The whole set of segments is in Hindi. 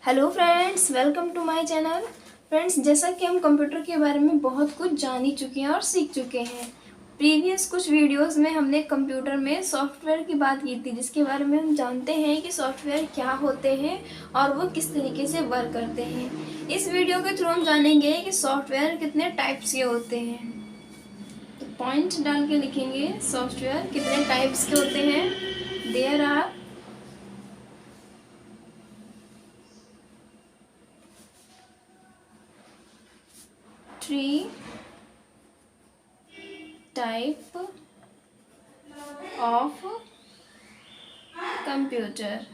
Hello friends, welcome to my channel. Friends, जैसा कि हम कंप्यूटर के बारे में बहुत कुछ जान ही चुके हैं और सीख चुके हैं। प्रीवियस कुछ वीडियोस में हमने कंप्यूटर में सॉफ्टवेयर की बात की थी, जिसके बारे में हम जानते हैं कि सॉफ्टवेयर क्या होते हैं और वो किस तरीके से वर्क करते हैं। इस वीडियो के थ्रू हम जानेंगे कि सॉफ्टवेयर कितने टाइप्स के होते हैं। तो पॉइंट डाल के लिखेंगे सॉफ्टवेयर कितने टाइप्स के होते हैं। There are three type of computer.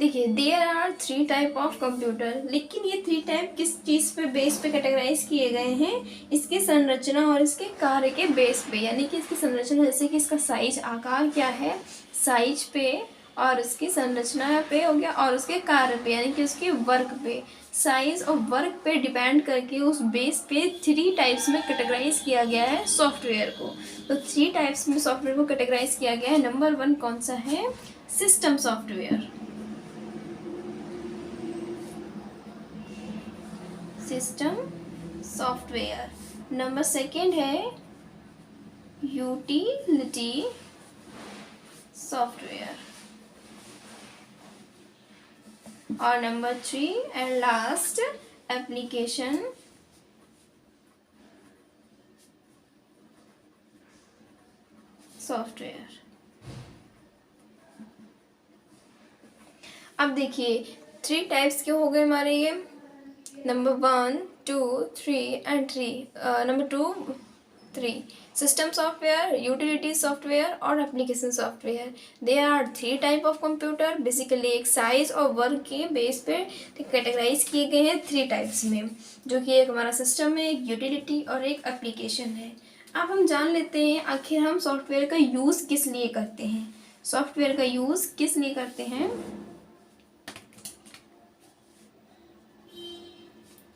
देखिए, there are three type of computer, लेकिन ये थ्री टाइप किस चीज़ पे बेस पे कैटेगराइज किए गए हैं? इसकी संरचना और इसके कार्य के बेस पे, यानी कि इसकी संरचना जैसे कि इसका साइज, आकार क्या है, साइज पे, और उसकी संरचना पे हो गया, और उसके कार्य पे यानी कि उसके वर्क पे, साइज और वर्क पे डिपेंड करके उस बेस पे थ्री टाइप्स में कैटेगराइज किया गया है सॉफ्टवेयर को। तो थ्री टाइप्स में सॉफ्टवेयर को कैटेगराइज किया गया है। नंबर वन कौन सा है? System software. System software. Number second है यूटिलिटी सॉफ्टवेयर। और number three and last, application software. अब देखिए, थ्री टाइप्स के हो गए हमारे ये। Number one, two, three and three, number two, three. System software, utility software और application software. They are three type of computer. Basically एक साइज और वर्क के बेस पे कैटेगराइज किए गए हैं थ्री टाइप्स में, जो कि एक हमारा सिस्टम है, एक यूटिलिटी और एक एप्लीकेशन है। अब हम जान लेते हैं आखिर हम सॉफ्टवेयर का यूज़ किस लिए करते हैं। सॉफ्टवेयर का यूज़ किस लिए करते हैं?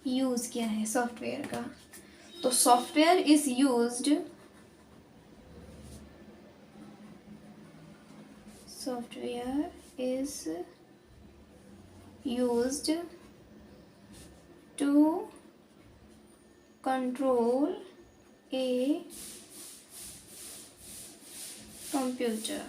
यूज़ क्या है सॉफ्टवेयर का? तो software is used, software is used to control a computer.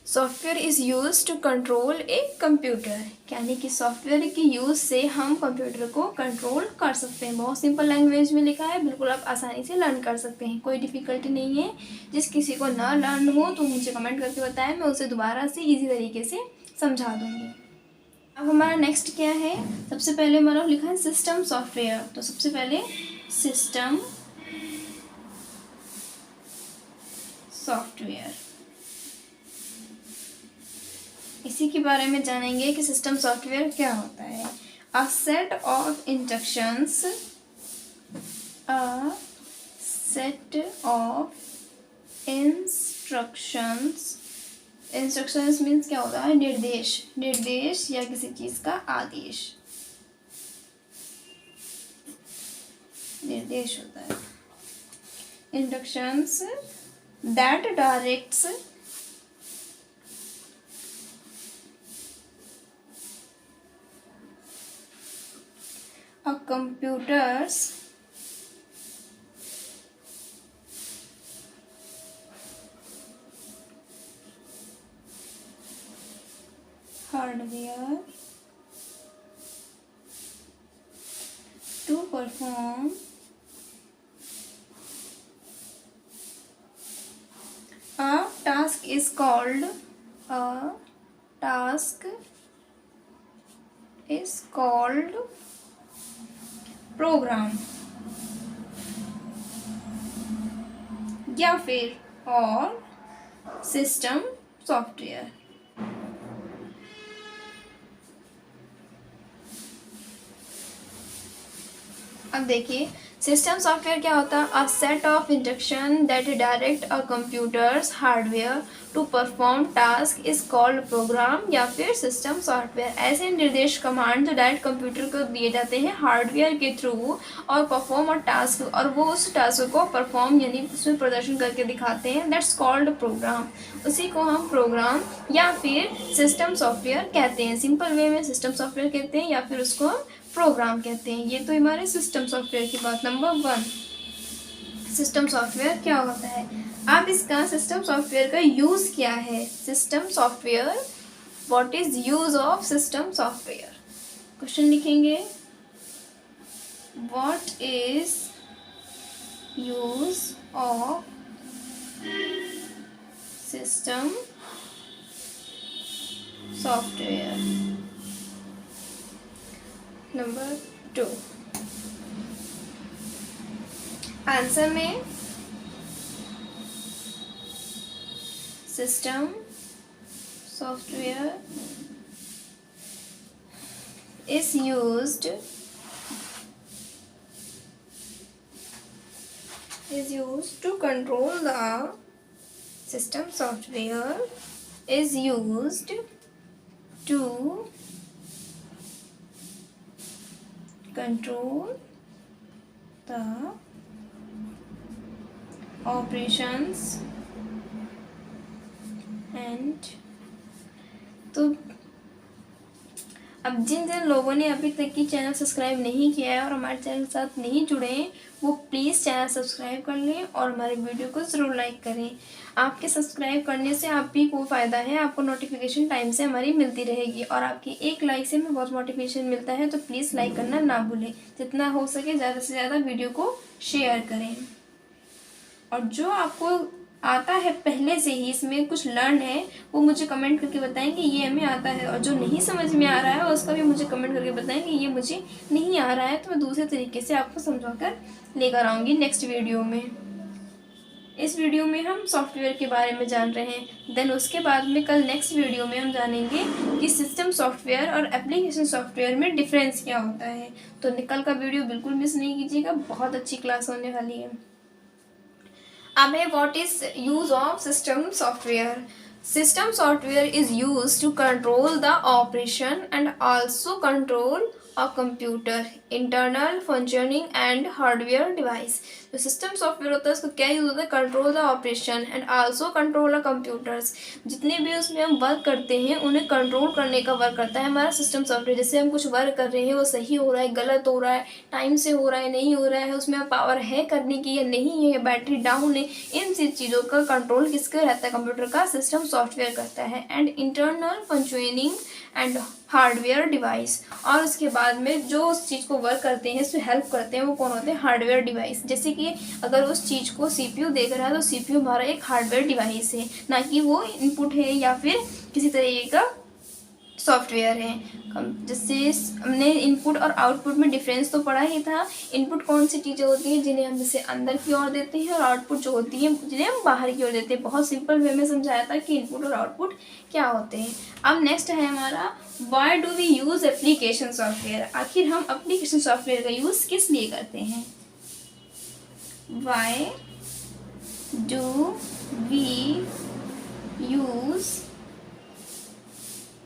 Software is use to control a computer, यानी कि सॉफ्टवेयर के यूज़ से हम कंप्यूटर को कंट्रोल कर सकते हैं। बहुत सिंपल लैंग्वेज में लिखा है, बिल्कुल आप आसानी से लर्न कर सकते हैं, कोई डिफ़िकल्टी नहीं है। जिस किसी को ना लर्न हो तो मुझे कमेंट करके बताएं, मैं उसे दोबारा से ईजी तरीके से समझा दूँगी। अब हमारा नेक्स्ट क्या है? सबसे पहले हमारा लिखा है सिस्टम सॉफ्टवेयर। तो सबसे पहले सिस्टम सॉफ्टवेयर, इसी के बारे में जानेंगे कि सिस्टम सॉफ्टवेयर क्या होता है। A set of instructions, a set of instructions. Instructions means क्या होता है? निर्देश, निर्देश या किसी चीज का आदेश, निर्देश होता है। Instructions that directs a computer's hardware to perform a task is called, a task is called program, या फिर और सिस्टम सॉफ्टवेयर। अब देखिए, सिस्टम सॉफ्टवेयर क्या होता है? A set of instruction that direct a computer's hardware to perform task is called program या फिर सिस्टम सॉफ्टवेयर। ऐसे निर्देश कमांड जो डायरेक्ट कंप्यूटर को दिए जाते हैं हार्डवेयर के थ्रू और परफॉर्म और टास्क, और वो उस टास्क को परफॉर्म यानी उसमें प्रदर्शन करके दिखाते हैं, दैट्स कॉल्ड प्रोग्राम। उसी को हम प्रोग्राम या फिर सिस्टम सॉफ्टवेयर कहते हैं। सिंपल वे में सिस्टम सॉफ्टवेयर कहते हैं या फिर उसको हम प्रोग्राम कहते हैं। ये तो हमारे सिस्टम सॉफ्टवेयर की बात। नंबर 1, सिस्टम सॉफ्टवेयर क्या होता है? अब इसका सिस्टम सॉफ्टवेयर का यूज़ क्या है? System software, what is use of system software? Question लिखेंगे, what is use of system software. Number 2, answer में system software is used to control the system software is used to control the operations and तो अब जिन जिन लोगों ने अभी तक की चैनल सब्सक्राइब नहीं किया है और हमारे चैनल के साथ नहीं जुड़े हैं वो प्लीज़ चैनल सब्सक्राइब कर लें और हमारे वीडियो को ज़रूर लाइक करें। आपके सब्सक्राइब करने से आप भी को फ़ायदा है, आपको नोटिफिकेशन टाइम से हमारी मिलती रहेगी और आपकी एक लाइक से हमें बहुत मोटिवेशन मिलता है। तो प्लीज़ लाइक करना ना भूलें, जितना हो सके ज़्यादा से ज़्यादा वीडियो को शेयर करें। और जो आपको आता है पहले से ही इसमें कुछ लर्न है वो मुझे कमेंट करके बताएं कि ये हमें आता है, और जो नहीं समझ में आ रहा है उसका भी मुझे कमेंट करके बताएं कि ये मुझे नहीं आ रहा है, तो मैं दूसरे तरीके से आपको समझा कर लेकर आऊँगी नेक्स्ट वीडियो में। इस वीडियो में हम सॉफ्टवेयर के बारे में जान रहे हैं, देन उसके बाद में कल नेक्स्ट वीडियो में हम जानेंगे कि सिस्टम सॉफ्टवेयर और एप्लीकेशन सॉफ्टवेयर में डिफरेंस क्या होता है। तो कल का वीडियो बिल्कुल मिस नहीं कीजिएगा, बहुत अच्छी क्लास होने वाली है। अब है what is use of system software. System software is use to control the operation and also control a computer internal functioning and hardware device. जो सिस्टम सॉफ्टवेयर होता है उसको क्या यूज होता है? Control the operation and also control the computers. जितने भी उसमें हम वर्क करते हैं उन्हें कंट्रोल करने का वर्क करता है हमारा सिस्टम सॉफ्टवेयर। जैसे हम कुछ वर्क कर रहे हैं वो सही हो रहा है, गलत हो रहा है, टाइम से हो रहा है, नहीं हो रहा है, उसमें पावर है करने की या नहीं है, या बैटरी डाउन है, इन सब चीज़ों का कंट्रोल किसका रहता है? कंप्यूटर का सिस्टम सॉफ्टवेयर करता है। And internal functioning and hardware device, और उसके बाद में जो उस चीज़ को वर्क करते हैं, उसमें हेल्प करते हैं, वो कौन होते हैं? Hardware device. जैसे कि अगर उस चीज़ को सीपीयू देख रहा है तो सीपीयू हमारा एक हार्डवेयर डिवाइस है, ना कि वो इनपुट है या फिर किसी तरीके का सॉफ्टवेयर है। जैसे हमने इनपुट और आउटपुट में डिफरेंस तो पढ़ा ही था। इनपुट कौन सी चीज़ें होती हैं जिन्हें हम जैसे अंदर की ओर देते हैं, और आउटपुट जो होती है जिन्हें हम बाहर की ओर देते हैं। बहुत सिंपल वे में समझाया था कि इनपुट और आउटपुट क्या होते हैं। अब नेक्स्ट है हमारा why do we use application software. आखिर हम एप्लीकेशन सॉफ्टवेयर का यूज़ किस लिए करते हैं? Why do we use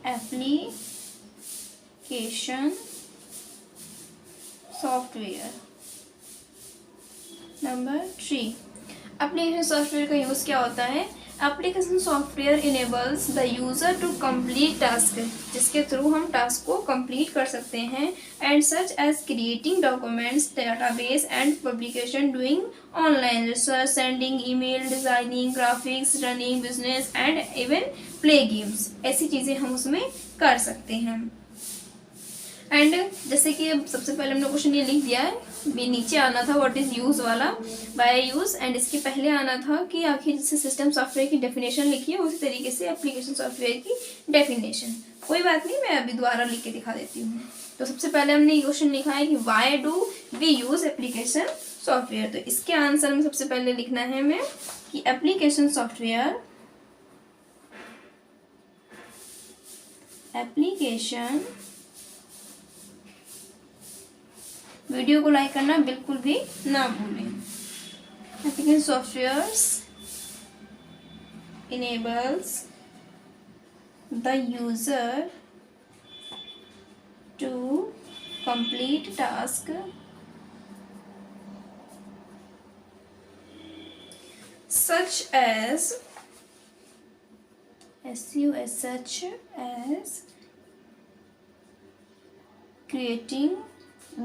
application software. Number 3, application software का यूज़ क्या होता है? Application software enables the user to complete task, जिसके थ्रू हम टास्क को कंप्लीट कर सकते हैं, and such as creating documents, database and publication, doing online research, sending email, designing, graphics, running business and even play games. ऐसी चीज़ें हम उसमें कर सकते हैं। एंड जैसे कि अब सबसे पहले हमने क्वेश्चन ये लिख दिया है, भी नीचे आना था व्हाट इज यूज वाला, बाय यूज, एंड इसके पहले आना था कि आखिर जैसे सिस्टम सॉफ्टवेयर की डेफिनेशन लिखी है उसी तरीके से एप्लीकेशन सॉफ्टवेयर की डेफिनेशन। कोई बात नहीं, मैं अभी दोबारा लिख के दिखा देती हूँ। तो सबसे पहले हमने ये क्वेश्चन लिखा है कि why do we use application software. तो इसके आंसर में सबसे पहले लिखना है हमें कि एप्लीकेशन सॉफ्टवेयर वीडियो को लाइक करना बिल्कुल भी ना भूलें। Application softwares enables the user to complete task such as creating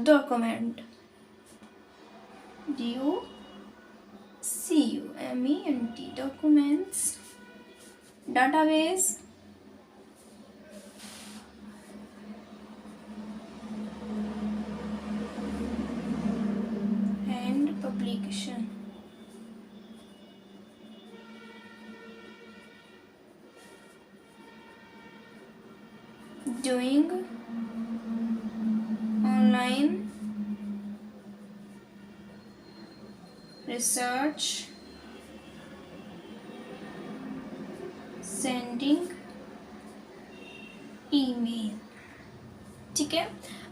document, document, documents, database, and publication. Doing online research, sending email। ठीक है,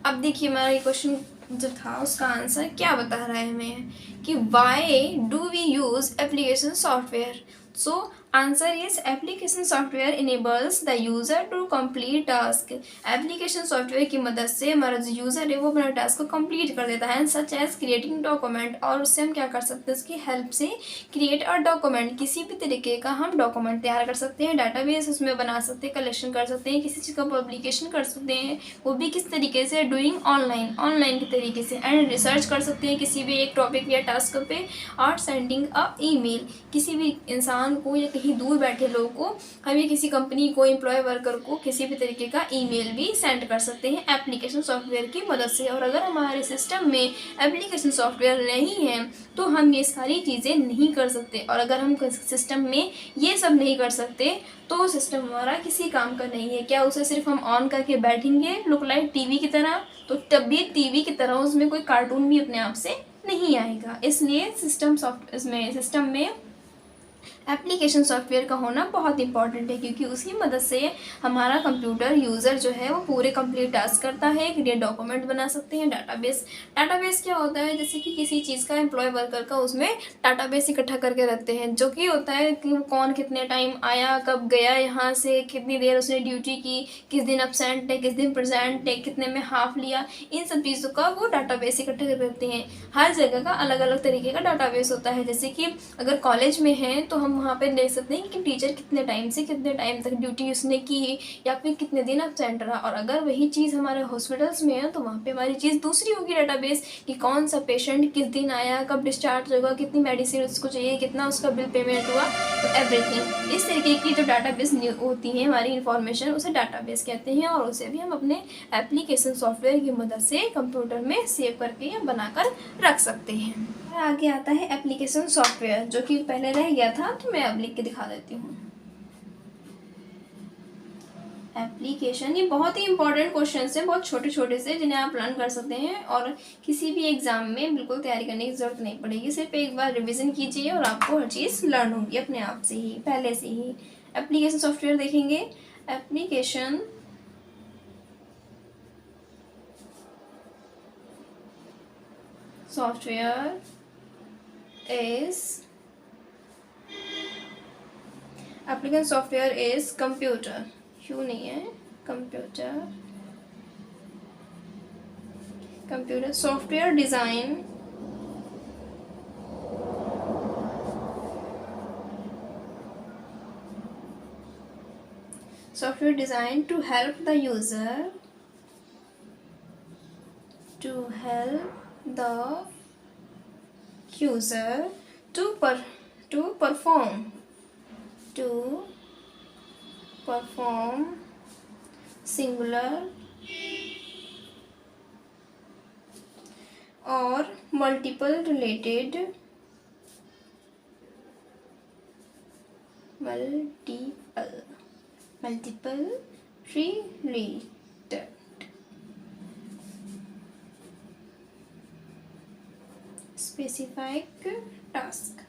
अब देखिए हमारा ये क्वेश्चन जो था उसका आंसर क्या बता रहा है हमें कि why do we use application software. So answer is application software enables the user to complete task. Application software की मदद से हमारा जो यूज़र है वो अपना टास्क को कंप्लीट कर देता है, सच एज क्रिएटिंग डॉक्यूमेंट। और उससे हम क्या कर सकते हैं, उसकी हेल्प से क्रिएट और डॉक्यूमेंट, किसी भी तरीके का हम डॉक्यूमेंट तैयार कर सकते हैं, डाटाबेस उसमें बना सकते हैं, कलेक्शन कर सकते हैं, किसी चीज़ का पब्लिकेशन कर सकते हैं, वो भी किस तरीके से, डूइंग ऑनलाइन के तरीके से, एंड रिसर्च कर सकते हैं किसी भी एक टॉपिक या टास्क पे, और सेंडिंग अ ईमेल, किसी भी इंसान को या कहीं दूर बैठे लोगों को, हम ये किसी कंपनी को, एम्प्लॉय वर्कर को किसी भी तरीके का ईमेल भी सेंड कर सकते हैं एप्लीकेशन सॉफ्टवेयर की मदद से। और अगर हमारे सिस्टम में एप्लीकेशन सॉफ्टवेयर नहीं है तो हम ये सारी चीज़ें नहीं कर सकते, और अगर हम सिस्टम में ये सब नहीं कर सकते तो सिस्टम हमारा किसी काम का नहीं है। क्या उसे सिर्फ हम ऑन करके बैठेंगे लुक लाइक टीवी की तरह, तो तब भी टीवी की तरह उसमें कोई कार्टून भी अपने आप से नहीं आएगा। इसलिए सिस्टम में एप्लीकेशन सॉफ्टवेयर का होना बहुत इंपॉर्टेंट है, क्योंकि उसकी मदद से हमारा कंप्यूटर यूज़र जो है वो पूरे कंप्लीट टास्क करता है, क्रिएट डॉक्यूमेंट बना सकते हैं। डाटाबेस क्या होता है, जैसे कि किसी चीज़ का एम्प्लॉय वर्कर का उसमें डाटाबेस इकट्ठा करके रखते हैं, जो कि होता है कि वो कौन कितने टाइम आया, कब गया, यहाँ से कितनी देर उसने ड्यूटी की, किस दिन अपसेंट है, किस दिन प्रेजेंट है, कितने में हाफ लिया, इन सब चीज़ों का वो डाटाबेस इकट्ठा करके रखते हैं। हर जगह का अलग अलग तरीके का डाटाबेस होता है। जैसे कि अगर कॉलेज में है तो हम वहाँ पे देख सकते हैं कि टीचर कितने टाइम से कितने टाइम तक ड्यूटी उसने की, या फिर कितने दिन अपसेंट रहा। और अगर वही चीज़ हमारे हॉस्पिटल्स में है तो वहाँ पे हमारी चीज़ दूसरी होगी, डाटाबेस, कि कौन सा पेशेंट किस दिन आया, कब डिस्चार्ज होगा, कितनी मेडिसिन उसको चाहिए, कितना उसका बिल पेमेंट हुआ, तो एवरीथिंग। इस तरीके की जो डाटाबेस होती है हमारी इन्फॉर्मेशन, उसे डाटाबेस कहते हैं, और उसे भी हम अपने एप्लीकेशन सॉफ्टवेयर की मदद से कंप्यूटर में सेव करके या बनाकर रख सकते हैं। आगे आता है एप्लीकेशन सॉफ्टवेयर, जो कि पहले रह गया था, तो मैं अब लिख के दिखा देती हूँ। एप्लीकेशन, ये बहुत ही इंपॉर्टेंट क्वेश्चन हैं, बहुत छोटे छोटे से, जिन्हें आप लर्न कर सकते हैं और किसी भी एग्जाम में बिल्कुल तैयारी करने की जरूरत नहीं पड़ेगी। सिर्फ एक बार रिवीजन कीजिए और आपको हर चीज़ लर्न होगी अपने आप से ही, पहले से ही। एप्लीकेशन सॉफ्टवेयर देखेंगे। Application software application software is computer, क्यों नहीं है, computer software design to help the user to perform singular or multiple related specific task,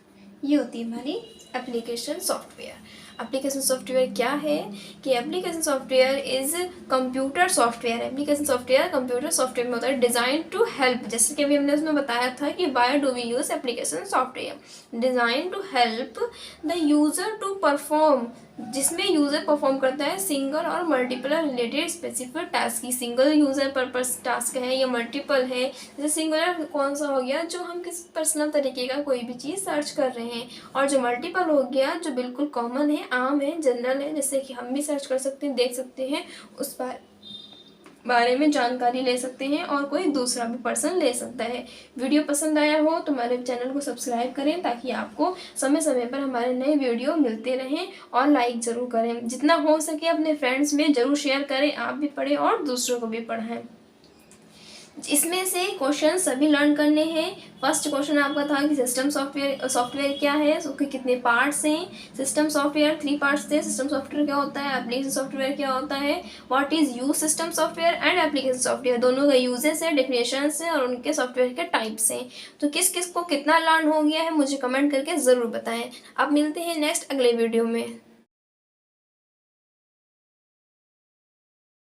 ये होती है हमारी एप्लीकेशन सॉफ्टवेयर। एप्लीकेशन सॉफ्टवेयर क्या है कि application software is computer software. Application software computer software में होता है डिज़ाइन टू हेल्प, जैसे कि अभी हमने उसमें बताया था कि why do we use application software, design to help the user to perform, जिसमें यूज़र परफॉर्म करता है सिंगल और मल्टीपल रिलेटेड स्पेसिफिक टास्क की। सिंगल यूज़र पर्पस टास्क है या मल्टीपल है, जैसे सिंगुलर कौन सा हो गया, जो हम किसी पर्सनल तरीके का कोई भी चीज़ सर्च कर रहे हैं, और जो मल्टीपल हो गया जो बिल्कुल कॉमन है, आम है, जनरल है, जैसे कि हम भी सर्च कर सकते हैं, देख सकते हैं, उस बारे में जानकारी ले सकते हैं और कोई दूसरा भी पर्सन ले सकता है। वीडियो पसंद आया हो तो हमारे चैनल को सब्सक्राइब करें ताकि आपको समय समय पर हमारे नए वीडियो मिलते रहें, और लाइक ज़रूर करें। जितना हो सके अपने फ्रेंड्स में ज़रूर शेयर करें, आप भी पढ़ें और दूसरों को भी पढ़ाएं। इसमें से क्वेश्चन सभी लर्न करने हैं। फर्स्ट क्वेश्चन आपका था कि सिस्टम सॉफ्टवेयर क्या है, उसके कितने पार्ट्स हैं। सिस्टम सॉफ्टवेयर 3 पार्ट्स थे। सिस्टम सॉफ्टवेयर क्या होता है, एप्लीकेशन सॉफ्टवेयर क्या होता है, what is use system software and application software, दोनों का यूजेस है, डेफिनेशंस है और उनके सॉफ्टवेयर के टाइप्स हैं। तो किस किस को कितना लर्न हो गया है मुझे कमेंट करके ज़रूर बताएं। अब मिलते हैं नेक्स्ट अगले वीडियो में।